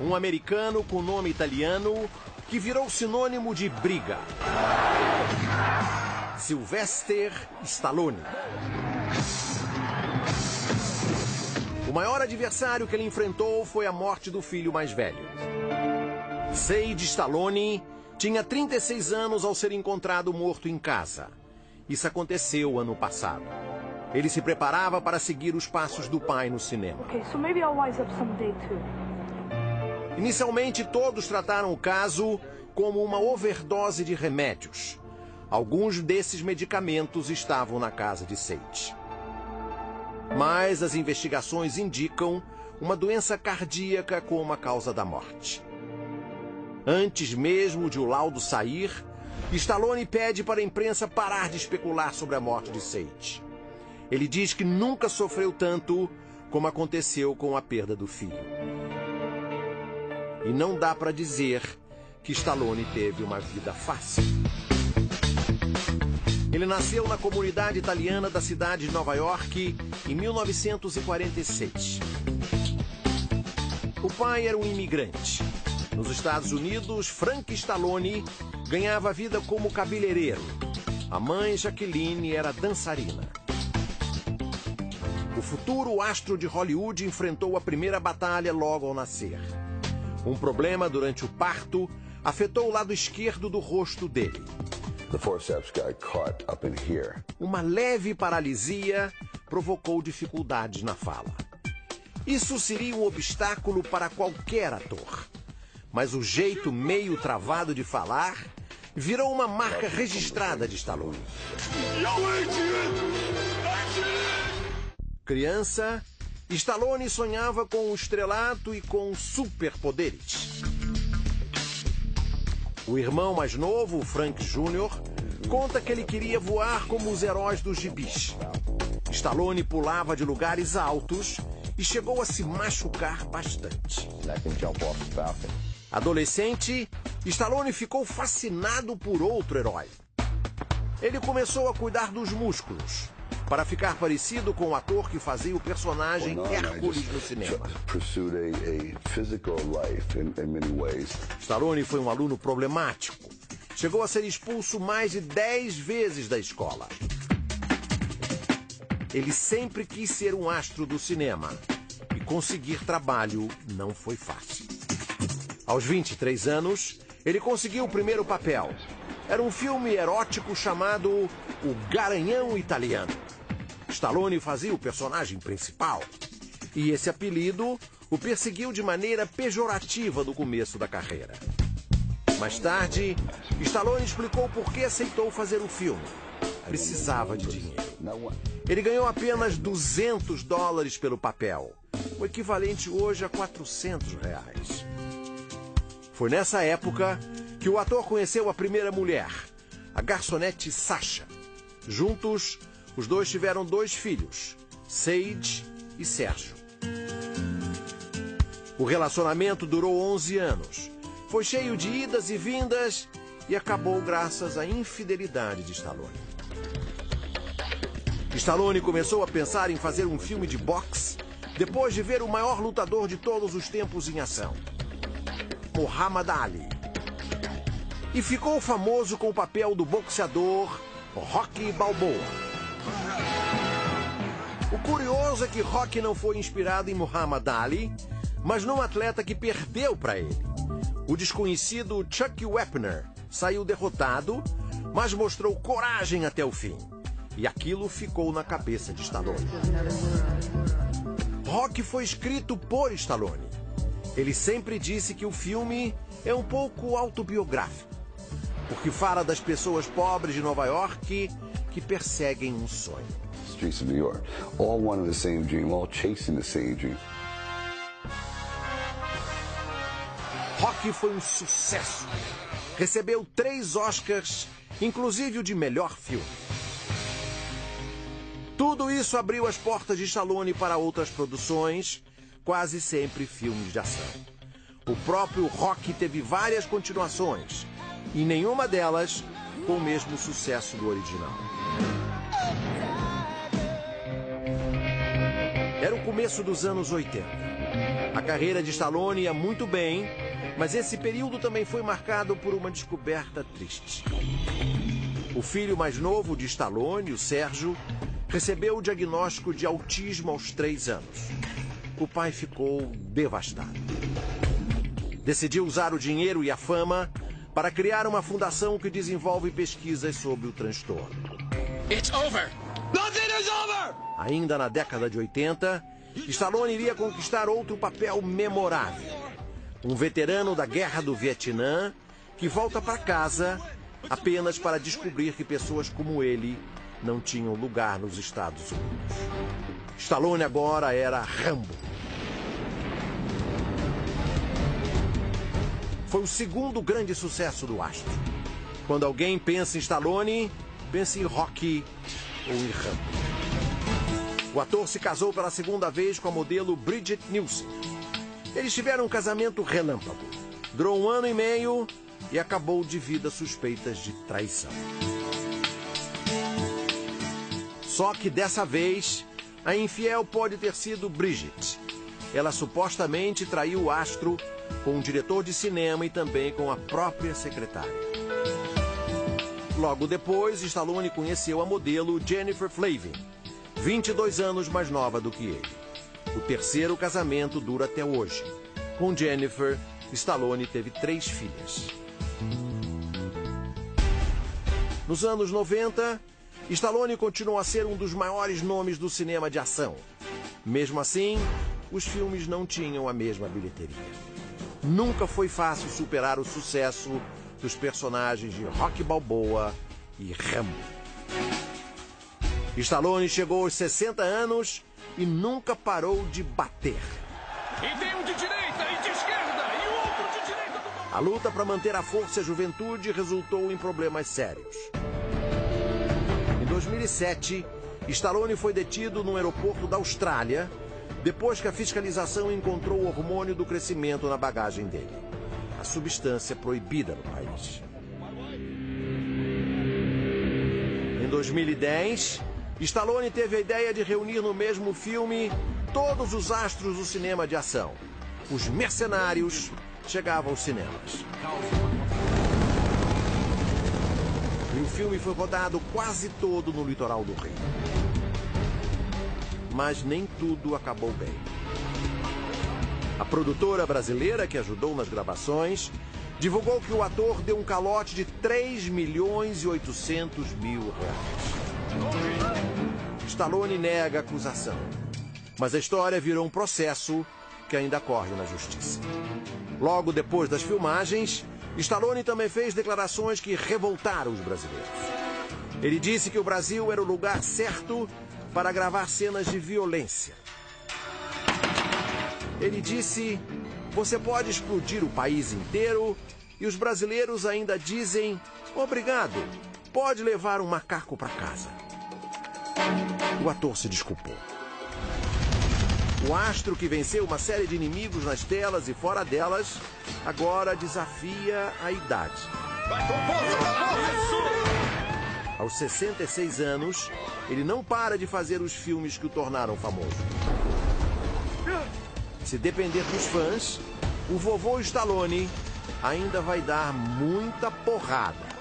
Um americano com nome italiano que virou sinônimo de briga. Sylvester Stallone. O maior adversário que ele enfrentou foi a morte do filho mais velho. Sage Stallone tinha 36 anos ao ser encontrado morto em casa. Isso aconteceu ano passado. Ele se preparava para seguir os passos do pai no cinema. Inicialmente, todos trataram o caso como uma overdose de remédios. Alguns desses medicamentos estavam na casa de Sage. Mas as investigações indicam uma doença cardíaca como a causa da morte. Antes mesmo de o laudo sair, Stallone pede para a imprensa parar de especular sobre a morte de Sage. Ele diz que nunca sofreu tanto como aconteceu com a perda do filho. E não dá para dizer que Stallone teve uma vida fácil. Ele nasceu na comunidade italiana da cidade de Nova York em 1946. O pai era um imigrante. Nos Estados Unidos, Frank Stallone ganhava a vida como cabeleireiro. A mãe, Jacqueline, era dançarina. O futuro astro de Hollywood enfrentou a primeira batalha logo ao nascer. Um problema durante o parto afetou o lado esquerdo do rosto dele. The forceps got caught up in here. Uma leve paralisia provocou dificuldades na fala. Isso seria um obstáculo para qualquer ator. Mas o jeito meio travado de falar virou uma marca registrada de Stallone. Criança, Stallone sonhava com o estrelato e com superpoderes. O irmão mais novo, Frank Jr., conta que ele queria voar como os heróis dos gibis. Stallone pulava de lugares altos e chegou a se machucar bastante. Adolescente, Stallone ficou fascinado por outro herói. Ele começou a cuidar dos músculos, para ficar parecido com o ator que fazia o personagem Hércules no cinema. Stallone foi um aluno problemático. Chegou a ser expulso mais de 10 vezes da escola. Ele sempre quis ser um astro do cinema. E conseguir trabalho não foi fácil. Aos 23 anos, ele conseguiu o primeiro papel. Era um filme erótico chamado O Garanhão Italiano. Stallone fazia o personagem principal. E esse apelido o perseguiu de maneira pejorativa no começo da carreira. Mais tarde, Stallone explicou por que aceitou fazer o filme. Precisava de dinheiro. Ele ganhou apenas $200 pelo papel, o equivalente hoje a R$400. Foi nessa época que o ator conheceu a primeira mulher, a garçonete Sasha. Juntos, os dois tiveram 2 filhos, Sage e Sérgio. O relacionamento durou 11 anos. Foi cheio de idas e vindas e acabou graças à infidelidade de Stallone. Stallone começou a pensar em fazer um filme de boxe depois de ver o maior lutador de todos os tempos em ação, Muhammad Ali. E ficou famoso com o papel do boxeador Rocky Balboa. O curioso é que Rocky não foi inspirado em Muhammad Ali, mas num atleta que perdeu para ele. O desconhecido Chuck Wepner saiu derrotado, mas mostrou coragem até o fim. E aquilo ficou na cabeça de Stallone. Rocky foi escrito por Stallone. Ele sempre disse que o filme é um pouco autobiográfico, porque fala das pessoas pobres de Nova York que perseguem um sonho. Streets of New York, all wanting the same dream, all chasing the same dream. Rocky foi um sucesso. Recebeu 3 Oscars, inclusive o de melhor filme. Tudo isso abriu as portas de Stallone para outras produções, quase sempre filmes de ação. O próprio Rocky teve várias continuações, e nenhuma delas com o mesmo sucesso do original. Era o começo dos anos 80. A carreira de Stallone ia muito bem, mas esse período também foi marcado por uma descoberta triste. O filho mais novo de Stallone, o Sérgio, recebeu o diagnóstico de autismo aos 3 anos. O pai ficou devastado. Decidiu usar o dinheiro e a fama para criar uma fundação que desenvolve pesquisas sobre o transtorno. It's over. Nothing is over! Ainda na década de 80, Stallone iria conquistar outro papel memorável. Um veterano da Guerra do Vietnã que volta para casa apenas para descobrir que pessoas como ele não tinham lugar nos Estados Unidos. Stallone agora era Rambo. Foi o segundo grande sucesso do astro. Quando alguém pensa em Stallone, pensa em Rocky ou em Rambo. O ator se casou pela segunda vez com a modelo Bridget Nielsen. Eles tiveram um casamento relâmpago. Durou 1 ano e meio e acabou devido a suspeitas de traição. Só que dessa vez, a infiel pode ter sido Bridget. Ela supostamente traiu o astro com um diretor de cinema e também com a própria secretária. Logo depois, Stallone conheceu a modelo Jennifer Flavin, 22 anos mais nova do que ele. O terceiro casamento dura até hoje. Com Jennifer, Stallone teve 3 filhas. Nos anos 90, Stallone continuou a ser um dos maiores nomes do cinema de ação. Mesmo assim, os filmes não tinham a mesma bilheteria. Nunca foi fácil superar o sucesso dos personagens de Rocky Balboa e Rambo. Stallone chegou aos 60 anos e nunca parou de bater. E tem um de direita e de esquerda e o outro de direita do... A luta para manter a força e a juventude resultou em problemas sérios. Em 2007, Stallone foi detido no aeroporto da Austrália depois que a fiscalização encontrou o hormônio do crescimento na bagagem dele, a substância proibida no país. Em 2010, Stallone teve a ideia de reunir no mesmo filme todos os astros do cinema de ação. Os Mercenários chegavam aos cinemas. E o filme foi rodado quase todo no litoral do Rio. Mas nem tudo acabou bem. A produtora brasileira que ajudou nas gravações divulgou que o ator deu um calote de 3.800.000 reais. Stallone nega a acusação, mas a história virou um processo que ainda corre na justiça. Logo depois das filmagens, Stallone também fez declarações que revoltaram os brasileiros. Ele disse que o Brasil era o lugar certo para gravar cenas de violência. Ele disse: você pode explodir o país inteiro e os brasileiros ainda dizem obrigado, pode levar um macaco para casa. O ator se desculpou. O astro que venceu uma série de inimigos nas telas e fora delas, agora desafia a idade. Aos 66 anos, ele não para de fazer os filmes que o tornaram famoso. Se depender dos fãs, o vovô Stallone ainda vai dar muita porrada.